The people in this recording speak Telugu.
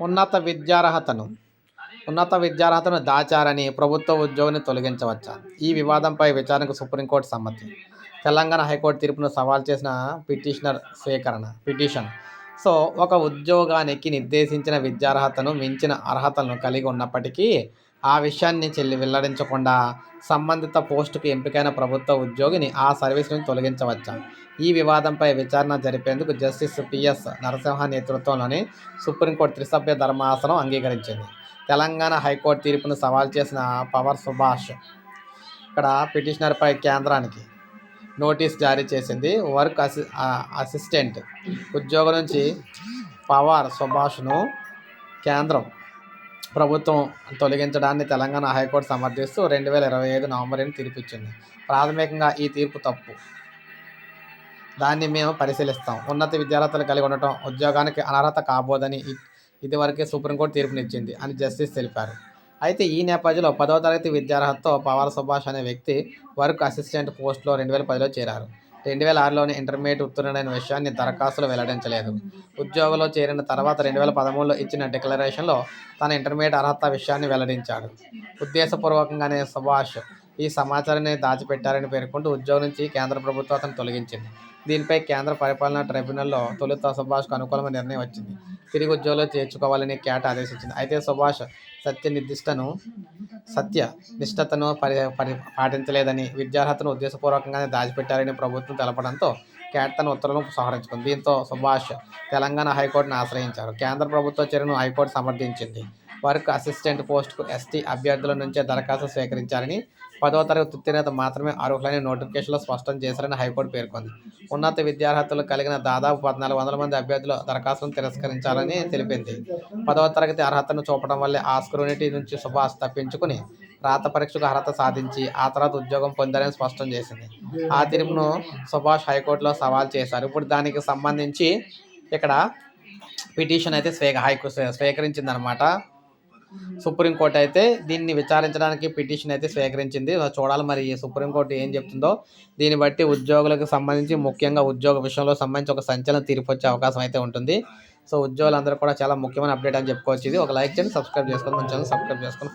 ఉన్నత విద్యార్హతను ఉన్నత విద్యార్హతను దాచారని ప్రభుత్వ ఉద్యోగిని తొలగించవచ్చా? ఈ వివాదంపై విచారణకు సుప్రీంకోర్టు సమ్మతి. తెలంగాణ హైకోర్టు తీర్పును సవాల్ చేసిన పిటిషన్. సో ఒక ఉద్యోగానికి నిర్దేశించిన విద్యార్హతను మించిన అర్హతలను కలిగి ఉన్నప్పటికీ ఆ విషయాన్ని వెల్లడించకుండా సంబంధిత పోస్టుకు ఎంపికైన ప్రభుత్వ ఉద్యోగిని ఆ సర్వీస్ నుంచి తొలగించవచ్చా? ఈ వివాదంపై విచారణ జరిపేందుకు జస్టిస్ పిఎస్ నరసింహ నేతృత్వంలోని సుప్రీంకోర్టు త్రిసభ్య ధర్మాసనం అంగీకరించింది. తెలంగాణ హైకోర్టు తీర్పును సవాల్ చేసిన పవర్ సుభాష్ ఇక్కడ పిటిషనర్పై కేంద్రానికి నోటీస్ జారీ చేసింది. వర్క్ అసిస్టెంట్ ఉద్యోగం నుంచి పవర్ సుభాష్ను కేంద్రం ప్రభుత్వం తొలగించడాన్ని తెలంగాణ హైకోర్టు సమర్థిస్తూ 2025 నవంబర్ 8 తీర్పు ఇచ్చింది. ప్రాథమికంగా ఈ తీర్పు తప్పు. దాన్ని మేము పరిశీలిస్తాం. ఉన్నత విద్యార్హతలు కలిగి ఉండటం ఉద్యోగానికి అనర్హత కాబోదని ఇదివరకే సుప్రీంకోర్టు తీర్పునిచ్చింది అని జస్టిస్ తెలిపారు. అయితే ఈ నేపథ్యంలో 10వ తరగతి విద్యార్హతతో పవర్ సుభాష్ అనే వ్యక్తి వర్క్ అసిస్టెంట్ పోస్టులో 2010లో చేరారు. 2006లోనే ఇంటర్మీడియట్ ఉత్తీర్ణుడైన విషయాన్ని దరఖాస్తులో వెల్లడించలేదు. ఉద్యోగంలో చేరిన తర్వాత 2013లో ఇచ్చిన డిక్లరేషన్లో తన ఇంటర్మీడియట్ అర్హత విషయాన్ని వెల్లడించాడు. ఉద్దేశపూర్వకంగానే సుభాష్ ఈ సమాచారాన్ని దాచిపెట్టారని పేర్కొంటూ ఉద్యోగం నుంచి కేంద్ర ప్రభుత్వం అతను తొలగించింది. దీనిపై కేంద్ర పరిపాలనా ట్రైబ్యునల్లో తొలుత సుభాష్కు అనుకూలమైన నిర్ణయం వచ్చింది. తిరిగి ఉద్యోగంలో చేర్చుకోవాలని క్యాట్ ఆదేశించింది. అయితే సుభాష్ సత్యనిష్టతను పాటించలేదని, విద్యార్హతను ఉద్దేశపూర్వకంగానే దాచిపెట్టారని ప్రభుత్వం తెలపడంతో క్యాట్ తన ఉత్తర్వులను సవరించుకుంది. దీంతో సుభాష్ తెలంగాణ హైకోర్టును ఆశ్రయించారు. కేంద్ర ప్రభుత్వ చర్యను హైకోర్టు సమర్థించింది. వర్క్ అసిస్టెంట్ పోస్టుకు ఎస్టీ అభ్యర్థుల నుంచే దరఖాస్తు స్వీకరించారని, 10వ తరగతి ఉత్తీర్ణత మాత్రమే అర్హులని నోటిఫికేషన్లో స్పష్టం చేశారని హైకోర్టు పేర్కొంది. ఉన్నత విద్యార్హతలు కలిగిన దాదాపు 1400 మంది అభ్యర్థుల దరఖాస్తులను తిరస్కరించాలని తెలిపింది. 10వ తరగతి అర్హతను చూపడం వల్లే ఆ స్క్రూనిటీ నుంచి సుభాష్ తప్పించుకుని రాత పరీక్షకు అర్హత సాధించి ఆ తర్వాత ఉద్యోగం పొందారని స్పష్టం చేసింది. ఆ తీర్పును సుభాష్ హైకోర్టులో సవాల్ చేశారు. ఇప్పుడు దానికి సంబంధించి ఇక్కడ పిటిషన్ అయితే స్వీకరించిందనమాట. సుప్రీంకోర్టు అయితే దీన్ని విచారించడానికి పిటిషన్ అయితే స్వీకరించింది. చూడాలి మరి సుప్రీంకోర్టు ఏం చెప్తుందో. దీన్ని బట్టి ఉద్యోగులకు సంబంధించి, ముఖ్యంగా ఉద్యోగ విషయంలో సంబంధించి ఒక సంచలన తీర్పు వచ్చే అవకాశం అయితే ఉంటుంది. సో ఉద్యోగులందరూ కూడా చాలా ముఖ్యమైన అప్డేట్ అని చెప్పుకోవచ్చు. ఇది ఒక లైక్ చేయండి, సబ్స్క్రైబ్ చేసుకోండి, మన ఛానల్ సబ్స్క్రైబ్ చేసుకొని